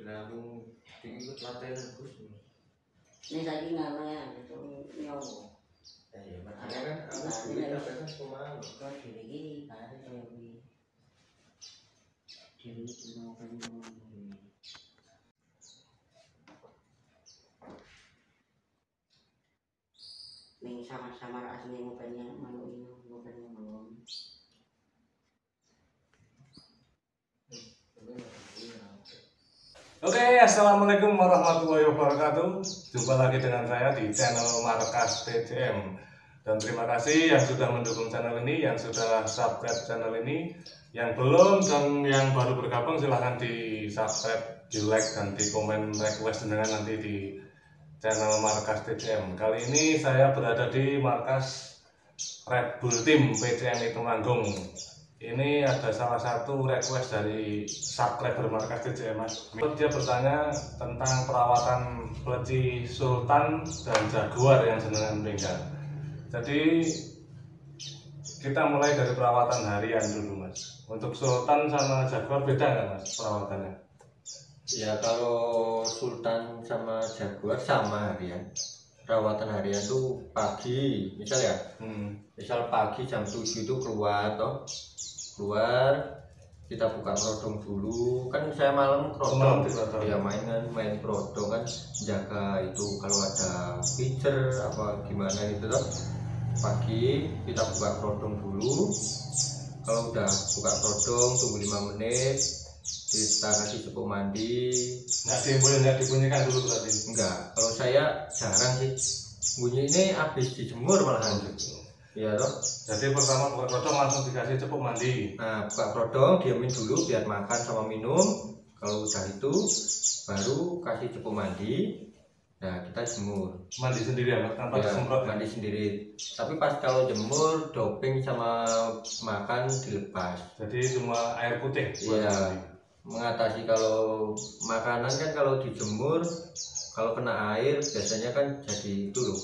Lalu ikut latihan terus. Ini lagi namanya itu nyowo. Ya makanya kan harus kita kan pemahaman. Kau diri ada yang diri itu mau kan ning sama-sama rasane ngopennya manuk ini ngopennya mau. Oke, assalamualaikum warahmatullahi wabarakatuh. Jumpa lagi dengan saya di channel Markas TCM. Dan terima kasih yang sudah mendukung channel ini, yang sudah subscribe channel ini. Yang belum dan yang baru bergabung silahkan di subscribe, di like dan di komen request dengan nanti di channel Markas TCM. Kali ini saya berada di markas Red Bull Team PCMI Temanggung. Ini ada salah satu request dari subscriber markas TCM Mas. Dia bertanya tentang perawatan pleci Sultan dan Jaguar yang jenengan meninggal. Jadi kita mulai dari perawatan harian dulu Mas. Untuk Sultan sama Jaguar beda nggak Mas perawatannya? Ya kalau Sultan sama Jaguar sama harian. Perawatan harian tuh pagi, misal ya. Misal pagi jam 7 itu keluar kita buka kerodong dulu, kan saya malam kerodong ya main kerodong kan, jaga itu kalau ada pitcher apa gimana gitu toh. Pagi kita buka kerodong dulu, kalau udah buka kerodong tunggu 5 menit kita kasih cukup mandi. Nggak dibunyikan dulu berarti? Enggak, kalau saya jarang sih bunyi ini, habis dijemur malahan gitu. Iya toh. Jadi pertama buka kerodong langsung dikasih cukup mandi. Nah buka kerodong diamin dulu biar makan sama minum. Kalau udah itu baru kasih cukup mandi. Nah kita jemur. Mandi sendiri ya tanpa disemprot? Mandi sendiri. Tapi pas kalau jemur doping sama makan dilepas. Jadi cuma air putih? Iya. Mengatasi kalau makanan kan kalau dijemur, kalau kena air biasanya kan jadi itu loh,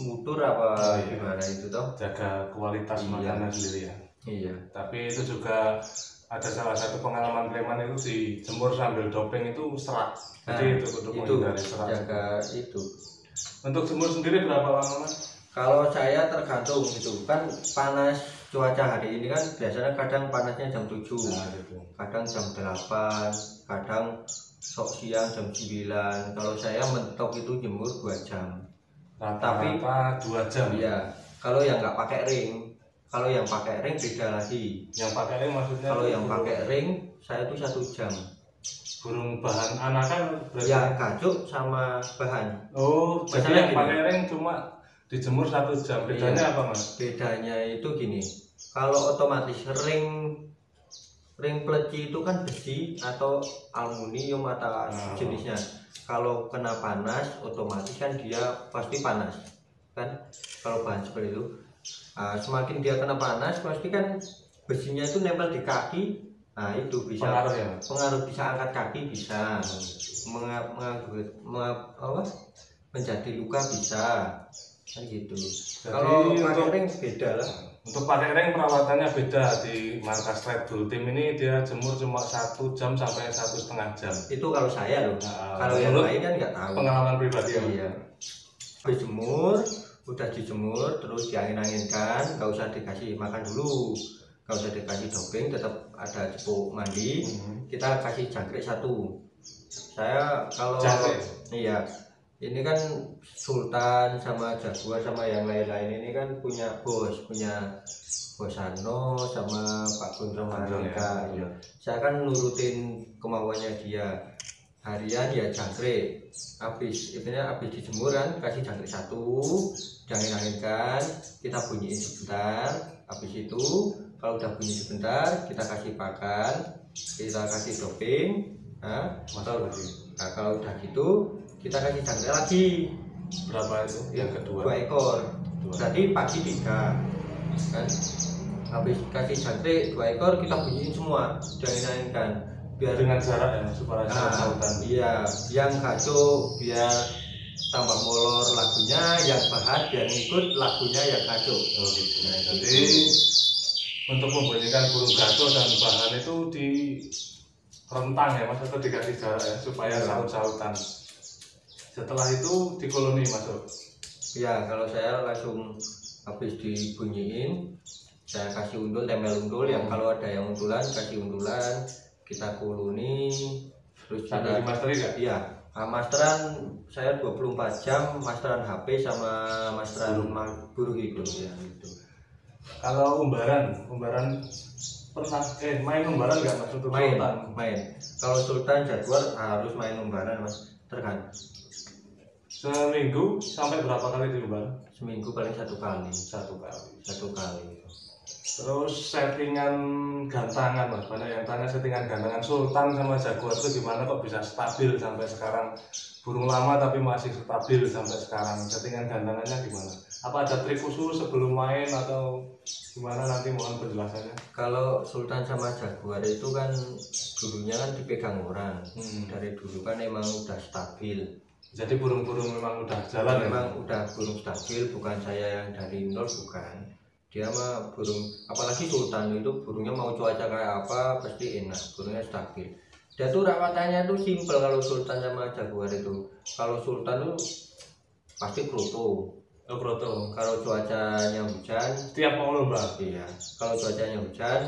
mutur apa gimana itu toh. Jaga kualitas makanan sendiri ya. Iya. Tapi itu juga ada salah satu pengalaman preman itu dijemur sambil doping itu serak. Jadi itu dari serak. Jaga itu. Untuk jemur sendiri berapa lama Mas? Kalau saya tergantung gitu kan, panas cuaca hari ini kan biasanya kadang panasnya jam 7, kadang jam 8, kadang sok siang jam 9. Kalau saya mentok itu jemur 2 jam. Tapi 2 jam. Iya. Kalau yang nggak pakai ring, kalau yang pakai ring beda lagi. Yang pakai ring maksudnya? Kalau yang pakai ring saya itu 1 jam. Burung bahan anakan berarti? Ya gacuk sama bahan. Oh, jadi yang pakai ring cuma dijemur 1 jam. Bedanya apa Mas? Bedanya itu gini, kalau otomatis ring pleci itu kan besi atau aluminium atau jenisnya. Kalau kena panas otomatis kan dia pasti panas kan. Kalau bahan seperti itu, semakin dia kena panas pasti kan besinya itu nempel di kaki. Nah itu bisa pengaruh bisa angkat kaki, bisa menjadi luka bisa kan gitu. Kalau pakai ring beda lah. Untuk pakai ring perawatannya beda. Di markas Red Bull Team ini dia jemur cuma 1 jam sampai 1,5 jam. Itu kalau saya loh. Kalau yang lain kan nggak tahu. Pengalaman pribadi ya. Iya. Dijemur, udah dijemur terus diangin-anginkan, nggak usah dikasih makan dulu, nggak usah dikasih doping, tetap ada cukup mandi. Kita kasih jangkrik 1. Saya kalau iya. Ini kan Sultan sama Jaguar sama yang lain-lain ini kan punya bos Ano sama Pak Gondrong Marika. Ya. Saya kan nurutin kemauannya dia. Harian ya jangkrik. Habis dijemur kan kasih jangkrik 1, diangin-anginkan, kita bunyiin sebentar. Habis itu kalau udah bunyi sebentar kita kasih pakan, kita kasih doping. Nah, kalau udah gitu kita kasih jangkrik lagi. Berapa itu? Yang kedua? 2 ekor. Jadi pagi 3 kan. Habis kasih jangkrik 2 ekor kita bunyiin semua, diangin-anginkan biar dengan jarak ya supaya sautan. Iya, yang gacuk biar tambah molor lagunya, yang bahan biar ngikut lagunya yang gacuk. Oh gitu. Nah, jadi untuk membunyikan burung gacuk dan bahan itu rentang ya Mas, atau dikasih jarak ya supaya saut-sautan. Setelah itu dikoloni masuk. Ya, kalau saya langsung habis dibunyiin, saya kasih undul, tempel undul. Yang kalau ada yang undulan kasih undulan, kita koloni, terus Sambil dimasteri nggak? Iya, masteran saya 24 jam, masteran HP sama masteran buru hidup ya gitu. Kalau umbaran pernah main umbaran nggak Mas untuk sultan? Main. Kalau sultan jaguar harus main umbaran Mas, tergantung. Seminggu sampai berapa kali diumbar? Seminggu paling 1 kali. 1 kali. 1 kali. Terus settingan gantangan Mas, banyak yang tanya settingan gantangan sultan sama jaguar itu gimana kok bisa stabil sampai sekarang? Burung lama tapi masih stabil sampai sekarang. Settingan gantangannya gimana? Apa ada trik khusus sebelum main atau gimana, nanti mohon penjelasannya? Kalau sultan sama jaguar itu kan dulunya kan dipegang orang. Dari dulu kan emang udah stabil. Jadi burung-burung memang udah jalan memang udah burung stabil, bukan saya yang dari nol, bukan. Dia mah burung, apalagi sultan itu burungnya mau cuaca kayak apa pasti enak, burungnya stabil. Dia tuh rawatannya tuh simpel kalau sultan sama jaguar itu. Kalau sultan tuh pasti kroto. Oh, kroto. Kalau cuacanya hujan, Setiap mau lomba. iya. Kalau cuacanya hujan,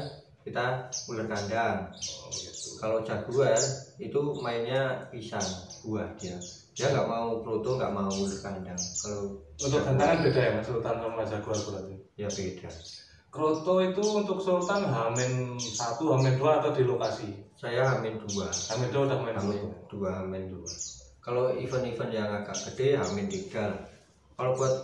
kita ular kandang. Oh, gitu. Kalau jaguar itu mainnya pisang buah dia. Dia nggak mau kroto, nggak mau ular kandang. Kalau Untuk gantangan beda ya Mas, sultan sama jaguar berarti? Ya beda. Kroto itu untuk sultan Hamin 1, Hamin 2 atau di lokasi? Saya Hamin 2. Hamin 2 udah main Hamin 2, Hamin 2. Kalau event-event yang agak gede Hamin 3. Kalau buat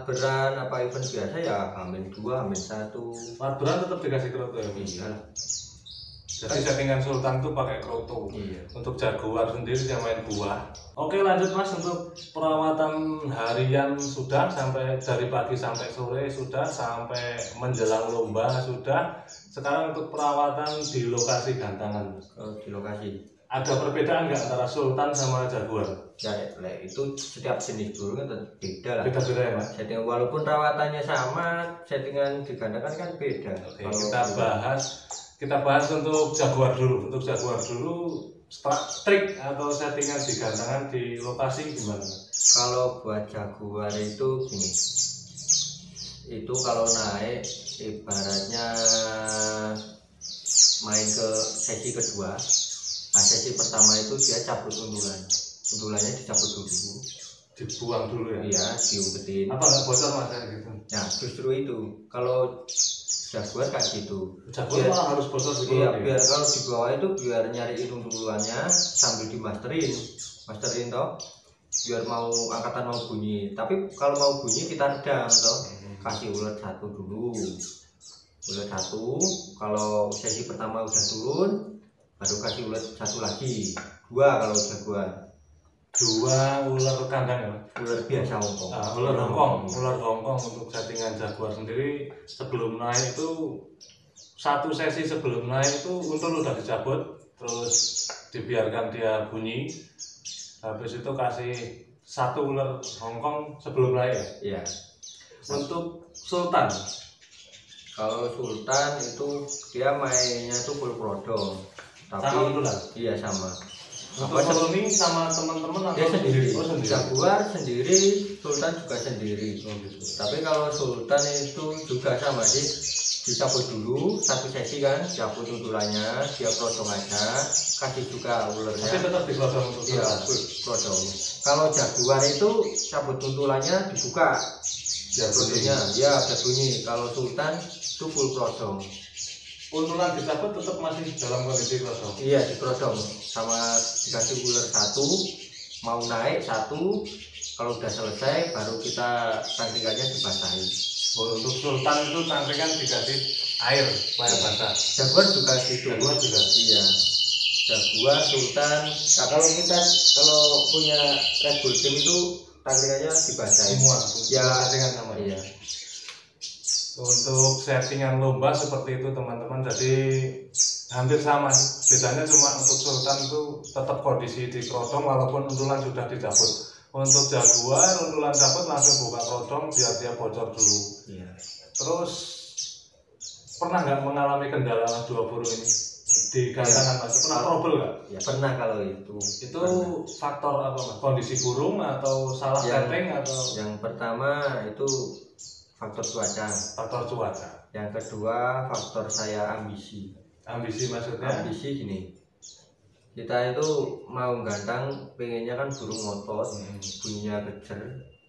beran apa event biasa ya Hamin 2, Hamin 1. Beran tetap dikasih kroto ya? Iya. Jadi settingan sultan tuh pakai kroto. Iya. Untuk jaguar sendiri dia main buah. Oke, lanjut Mas, untuk perawatan harian sudah, sampai dari pagi sampai sore sudah, sampai menjelang lomba sudah. Sekarang untuk perawatan di lokasi gantangan. Kalau di lokasi Ada perbedaan nggak antara sultan sama jaguar? ya itu setiap jenis burung kan beda lah. Beda-beda ya Mas? Setting walaupun rawatannya sama, settingan digandakan kan beda. Oke, kita bahas untuk jaguar dulu. Untuk jaguar dulu, trik atau settingan di gantangan di lokasi gimana? Kalau buat jaguar itu gini, itu kalau naik ibaratnya main ke sesi kedua. Nah, sesi pertama itu dia cabut undulannya dicabut dulu, Dibuang dulu ya? iya, diumpetin. Apa nggak bocor Mas kayak gitu? Nah, justru itu kalau jaguar kayak gitu. Jaguar malah harus bocor di Iya, bawah ya? biar kalau di bawah itu biar nyariin undulannya sambil masterin toh, biar mau angkatan mau bunyi. Tapi kalau mau bunyi kita redam toh, kasih ulet 1 dulu, ulet 1. Kalau sesi pertama udah turun, baru kasih ulet 1 lagi, 2 kalau jaguar. 2 ular kandang ya? Ular biasa Hongkong. Nah, ular Hongkong untuk settingan jaguar sendiri sebelum naik itu, satu sesi sebelum naik itu untul udah dicabut, terus dibiarkan dia bunyi. Habis itu kasih 1 ular Hongkong sebelum naik ya? Iya. Untuk sultan, Kalau sultan itu dia mainnya tuh full prodom. Tapi sama undulan? iya sama. Untuk koloni sama teman-teman Dia atau sendiri. Oh, sendiri. Jaguar sendiri, sultan juga sendiri. Oh, gitu. Tapi kalau sultan itu juga sama sih, dicabut dulu 1 sesi kan, cabut undulannya, dia prodom aja, kasih juga ulernya. Tapi tetap digosong untuk Iya, sultan. prodom. Kalau jaguar itu cabut undulannya dibuka, Biar bunyinya, ya ada bunyi. Kalau sultan itu full prodom. Untulan dicabut tetap masih dalam kondisi kosong. Iya, diprodom sama dikasih ular 1, mau naik 1. Kalau udah selesai baru kita tangkringannya dibasahi. Untuk sultan itu tangkringan dikasih air supaya basah. Jaguar juga gitu. Jaguar juga. Iya. Jaguar, sultan. Nah, kalau punya Red Bull Team itu tangkringannya dibasahi. Semua. Ya, settingan sama. iya. Untuk settingan lomba seperti itu teman-teman, jadi hampir sama. Bedanya cuma untuk sultan itu tetap kondisi di krodong walaupun untulan sudah dicabut. Untuk jaguar, untulan cabut langsung buka krodong biar dia bocor dulu. Iya. Terus pernah nggak mengalami kendala 2 burung ini? di gantangan Mas? Pernah trouble nggak? Ya pernah kalau itu. Itu faktor apa Mas? Kondisi burung atau salah setting atau? Yang pertama itu faktor cuaca. Faktor cuaca. Yang kedua faktor saya ambisi. Ambisi maksudnya? Ambisi gini. Kita itu mau gantang, pengennya kan burung ngotot, bunyinya kejer,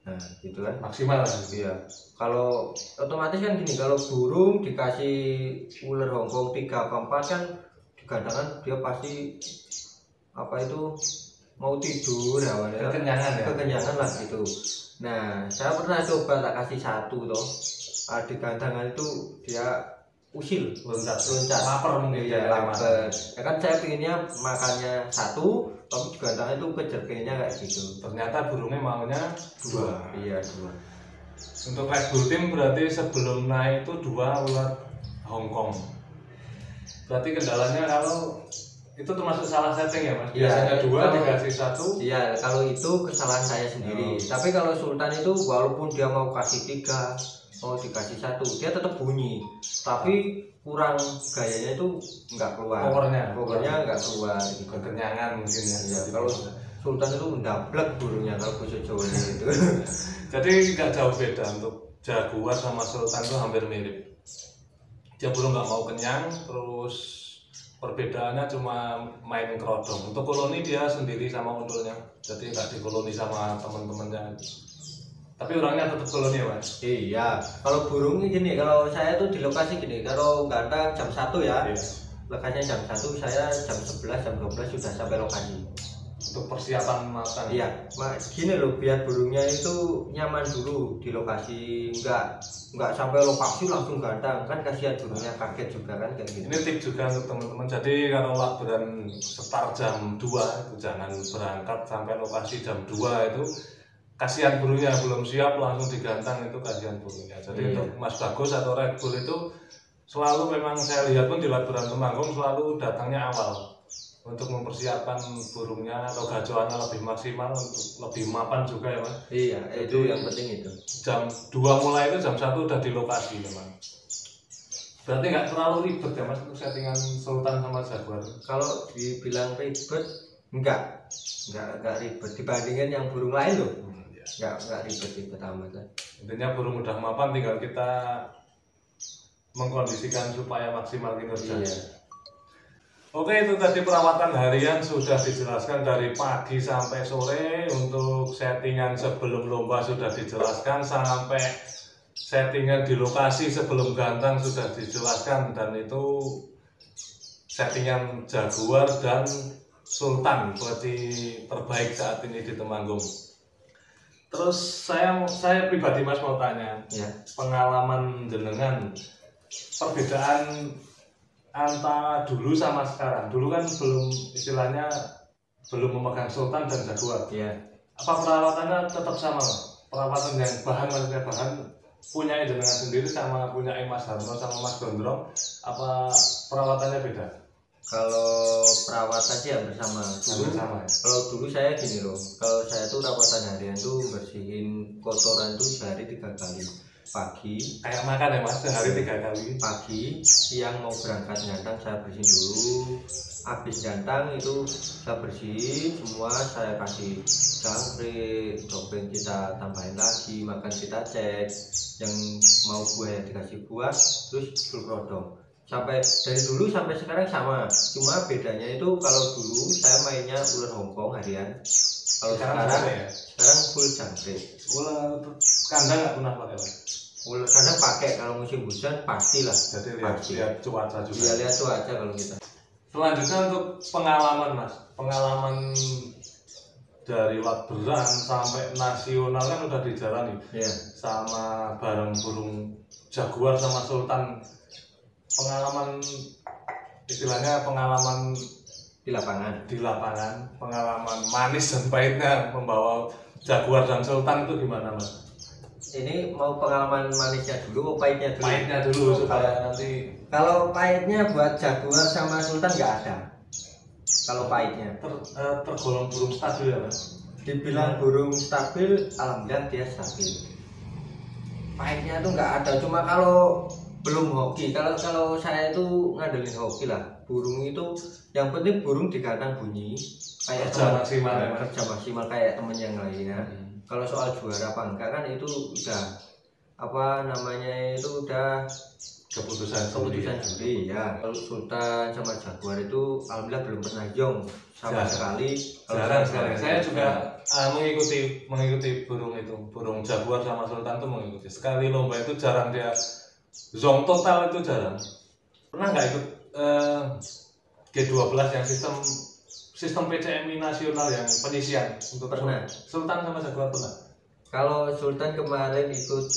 nah gitu kan. Maksimal. Iya. Kalau otomatis kan gini, kalau burung dikasih ular Hongkong 3 apa 4 kan di gantangan dia pasti apa itu mau tidur awalnya. Kekenyangan ya. Kekenyangan lah gitu. Nah, saya pernah coba tak kasih 1 toh. Di gantangan itu dia usil, loncat, lapar mungkin ya, lapar. Ya kan saya pinginnya makannya 1, tapi di gantangan itu kejer pengennya kayak gitu. Ternyata burungnya maunya 2. Iya 2. Untuk Red Bull Team berarti sebelum naik itu 2 ular Hongkong. Berarti kendalanya kalau itu termasuk salah setting ya Mas? Biasanya 2 dikasih 1. Iya, kalau itu kesalahan saya sendiri. Tapi kalau Sultan itu walaupun dia mau kasih 3, mau dikasih 1, dia tetap bunyi. Tapi kurang gayanya itu nggak keluar. Powernya nggak keluar. Gitu. Kekenyangan mungkin ya. Ya kalau Sultan itu mendablek burungnya kalau bahasa Jawa itu. Jadi nggak jauh beda untuk Jaguar sama Sultan itu hampir mirip. Dia burung nggak mau kenyang, terus perbedaannya cuma main kerodong. Untuk koloni dia sendiri sama undulnya, jadi nggak dikoloni sama teman-temannya. Tapi orangnya tetap koloni ya Mas? Iya, kalau burung gini, kalau saya tuh di lokasi gini, kalau gantang jam 1 ya, lokasinya jam 1, saya jam 11, jam 12 sudah sampai lokasi. Untuk persiapan makan? Iya, gini loh, biar burungnya itu nyaman dulu di lokasi, nggak sampai lokasi langsung gantang, kan kasihan burungnya kaget juga kan kayak gitu. Ini tip juga untuk teman-teman, jadi kalau lakberan start jam 2 itu jangan berangkat sampai lokasi jam 2 itu. Kasihan burungnya belum siap langsung digantang, itu kasihan burungnya. Jadi untuk Mas Bagus atau Red Bull itu selalu, memang saya lihat pun di lakberan Temanggung selalu datangnya awal untuk mempersiapkan burungnya atau gacoannya lebih maksimal, untuk lebih mapan juga ya Mas. Iya, itu yang penting itu. Jam 2 mulai itu jam 1 udah di lokasi memang. Berarti nggak terlalu ribet ya Mas untuk settingan Sultan sama Jaguar? Kalau dibilang ribet, enggak ribet dibandingin yang burung lain loh. Nggak ribet amat lah. Intinya burung udah mapan, tinggal kita mengkondisikan supaya maksimal kinerja. Iya. Oke, itu tadi perawatan harian sudah dijelaskan dari pagi sampai sore. Untuk settingan sebelum lomba sudah dijelaskan, sampai settingan di lokasi sebelum gantang sudah dijelaskan, dan itu settingan Jaguar dan Sultan pelatih terbaik saat ini di Temanggung. Terus saya pribadi Mas mau tanya, Ya. Pengalaman jenengan, perbedaan antara dulu sama sekarang. Dulu kan belum, istilahnya belum memegang Sultan dan Jaguar. Iya. Apa perawatannya tetap sama? Perawatan yang maksudnya bahan punya jenengan sendiri sama punya Mas Harno sama Mas Gondrong, apa perawatannya beda? Kalau perawatan sih hampir sama. Sama ya? Kalau dulu saya gini loh, kalau saya tuh rawatan harian tuh bersihin kotoran tuh sehari 3 kali. Pagi, Kayak makan ya Mas, sehari 3 kali. pagi, siang mau berangkat gantang saya bersihin dulu. Habis gantang itu saya bersihin semua, saya kasih jangkrik, topeng kita tambahin lagi, makan kita cek, yang mau buah ya dikasih buah, terus full rodong. Sampai dari dulu sampai sekarang sama, cuma bedanya itu kalau dulu saya mainnya ular Hongkong harian, kalau sekarang full jangkrik. Ular kandang nggak pernah pakai Mas? Ular kandang pakai kalau musim hujan pastilah. Jadi Pasti. lihat cuaca juga. Iya, lihat cuaca kalau kita. Selanjutnya untuk pengalaman Mas, pengalaman dari lakberan sampai nasional kan udah dijalani. Iya. Sama bareng burung Jaguar sama Sultan. Pengalaman, istilahnya pengalaman Di lapangan, pengalaman manis dan pahitnya membawa Jaguar dan Sultan itu gimana Mas? ini mau pengalaman manisnya dulu, pahitnya dulu. Pahitnya dulu supaya nanti. Kalau pahitnya buat Jaguar sama Sultan nggak ada. Kalau pahitnya. Tergolong burung stabil ya Mas? Dibilang burung stabil, alhamdulillah dia stabil. Pahitnya tuh nggak ada. Cuma kalau belum hoki. Kalau saya itu ngandelin hoki lah. Burung itu yang penting burung di kandang bunyi kayak Kerja maksimal ya, Mas? kerja maksimal kayak temen yang lainnya. Kalau soal juara apa enggak kan itu udah apa namanya itu udah keputusan juri ya. Kalau Sultan sama Jaguar itu alhamdulillah belum pernah jong sama sekali. Jarang sekali. Saya juga mengikuti burung itu, burung Jaguar sama Sultan tuh mengikuti. Sekali lomba itu jarang dia zong total, itu jarang. Pernah nggak ikut G12 yang sistem PCMI nasional yang penyisian untuk Pernah. Sultan sama Jaguar pernah? Kalau Sultan kemarin ikut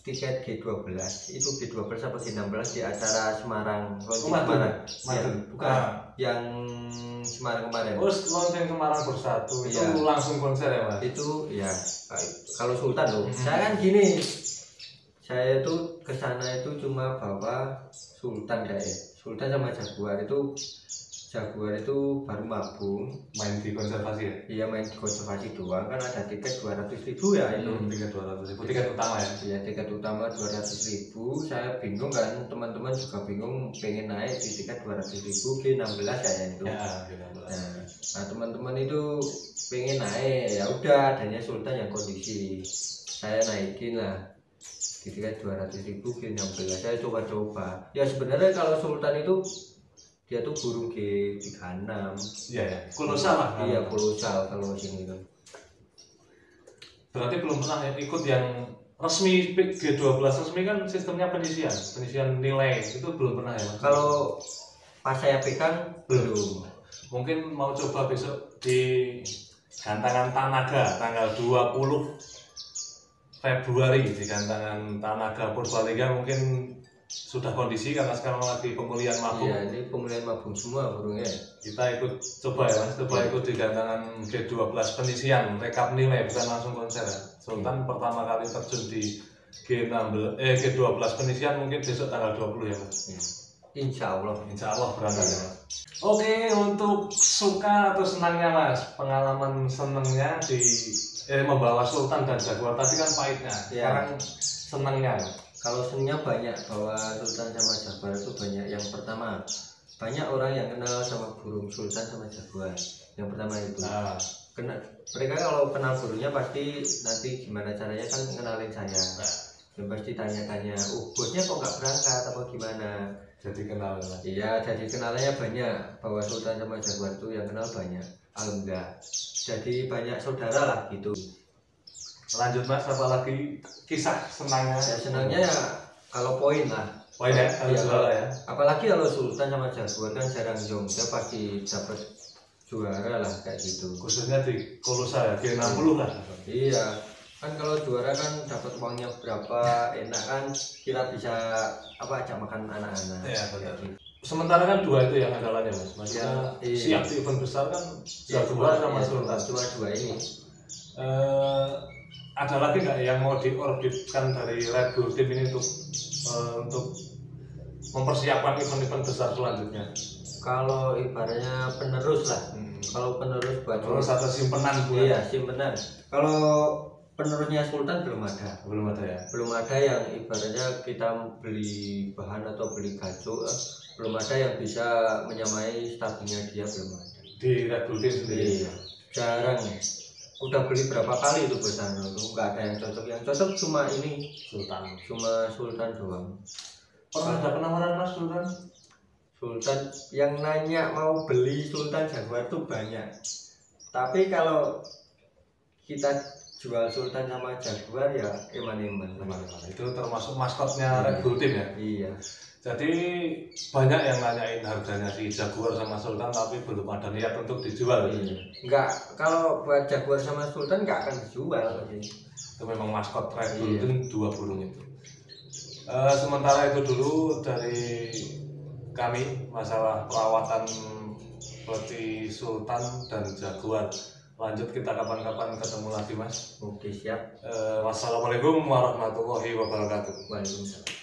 tiket G12 itu G12 apa G16 di acara Semarang, Semarang. Ya, bukan yang Semarang kemarin. Terus lonceng Semarang Bersatu itu Iya. langsung konser ya, Mas? Itu ya kalau Sultan loh. Saya kan gini, saya itu kesana itu cuma bawa Sultan Sultan sama Jaguar itu baru mabung Main di konservasi ya? iya main di konservasi doang kan ada tiket 200.000 ya itu Tiket 200.000, tiket utama ya? ya tiket utama 200.000. Saya bingung kan, teman-teman juga bingung pengen naik di tiket 200.000 G16 kayaknya itu Ya, G16. nah teman-teman itu pengen naik ya udah adanya Sultan yang kondisi saya naikin lah di tiket 200.000 G16. Saya coba-coba ya sebenarnya kalau Sultan itu dia tuh burung G36 Iya ya, kolosal lah. iya kolosal kalau sini kan. Berarti belum pernah ikut yang resmi G12 resmi kan sistemnya penyisian nilai itu belum pernah ya, Mas? Kalau pas saya pegang belum. Mungkin mau coba besok di Gantangan Tanaga tanggal 20 Februari di Gantangan Tanaga Purbalingga mungkin sudah kondisi karena sekarang lagi pemulihan mabung. Iya, ini pemulihan mabung semua burungnya. Kita ikut coba ya, Mas, ikut di Gantangan G12 penyisian, rekap nilai bukan langsung konser ya. Sultan pertama kali terjun di G12 penyisian mungkin besok tanggal 20 ya, Mas. Insya Allah Berangkat ya, Mas. Oke, untuk suka atau senangnya, Mas, pengalaman senangnya di membawa Sultan dan Jaguar tadi kan pahitnya. Sekarang senangnya. Kalau senangnya banyak, bahwa Sultan sama Jaguar itu banyak. Yang pertama, banyak orang yang kenal sama burung Sultan sama Jaguar. Yang pertama itu. Mereka kalau kenal burungnya pasti nanti gimana caranya kan kenalin saya. Dan pasti tanya-tanya, bosnya kok nggak berangkat apa gimana? Jadi kenal. Iya, jadi kenalannya banyak. Bahwa Sultan sama Jaguar itu yang kenal banyak. Alhamdulillah. Jadi banyak saudara lah gitu. Lanjut, Mas, apalagi kisah senangnya? Ya, senangnya ya kalau poin lah. Poin ya, kalau juara ya. Apalagi kalau Sultan sama Jaguar kan jarang jong, dia pasti dapat juara lah kayak gitu. Khususnya di kolosal ya, G60 lah. Iya, kan kalau juara kan dapat uangnya berapa, enak kan, kita bisa apa ajak makan anak-anak. Iya, benar. Sementara kan dua itu yang andalannya, Mas. Maksudnya siap di event besar kan Jaguar sama Sultan. Cuma dua ini. Ada lagi nggak yang mau diorbitkan dari Red Bull Team ini untuk mempersiapkan event-event besar selanjutnya? Kalau ibaratnya penerus lah. Kalau penerus buat terus atau simpenan buat? Iya, simpenan. Kalau penerusnya Sultan belum ada. Belum ada ya? Belum ada yang ibaratnya kita beli bahan atau beli gacok, belum ada yang bisa menyamai stabilnya dia, belum ada. Di Red Bull Team sendiri? Iya, jarang. Udah beli berapa kali itu besan itu nggak ada yang cocok. Yang cocok cuma ini Sultan doang. Pernah ada penawaran, Mas, Sultan yang nanya mau beli Sultan Jaguar tuh banyak. Tapi kalau kita jual Sultan sama Jaguar ya eman-eman. Itu termasuk maskotnya Red Bull Team ya? Iya. Jadi banyak yang nanyain harganya si Jaguar sama Sultan tapi belum ada niat untuk dijual. Iya. Enggak, kalau buat Jaguar sama Sultan nggak akan dijual. Itu memang maskot Red Bull Team, dua burung itu. Sementara itu dulu dari kami masalah perawatan seperti Sultan dan Jaguar. Lanjut kita kapan-kapan ketemu lagi, Mas. Oke, siap. Wassalamualaikum warahmatullahi wabarakatuh. Waalaikumsalam.